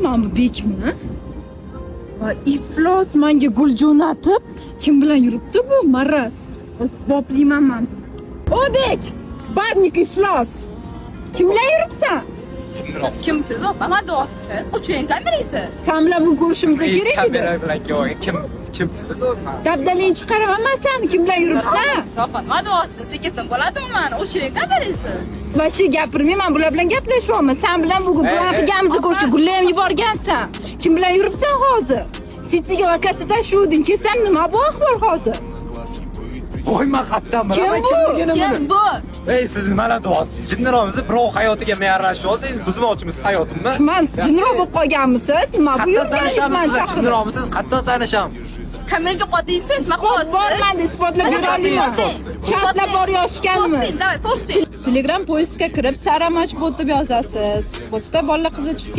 Mana bu bekmi? Va iflos menga gul jo'natib, kim bilan yuribdi bu maraz? Asbobliman men. O bek, babnik iflos. Kim bilan yuribsan? Siz kimsiz? Amadosiz. O'chiring kameraysiz. Sen bilan bu ko'rishimiz kerak edi. Kamera bilan ko'ring. Kimsiz o'zi? Dabdalingni chiqaraman sen, kim bilan yuribsan? Sopan, amadosiz. Sekitim bo'ladimi men? O'chiring kameraysiz. Siz vashi gapirmayman, bular bilan gaplashyapman. Sen bilan bugun qilganimizni ko'rishga gullar ham yuborgansan. Kim bilan yuribsan hozir? Sitiga va kassadan shuding kelsam nima bu ahvol hozir? Qo'yma qatdan bilaman Kim bu? Ey siz mana duosiz. Jinniromizni birov hayotiga me'yorlashyapsiz. Buzmoqchimisiz hayotimni? Tushman, jinniroq bo'lib qolganmisiz? Nima bu tanishamiz? Jinniroqmisiz? Qattiq tanishamiz. Kameraga qo'yasiz, maqosiz. Bormadi, isbotlab bera olmayman. Chatlab borayotganmi? Posting, davay, posting. Telegram poyezga kirib Saramach botib yozasiz. Botda bola qizi chiqib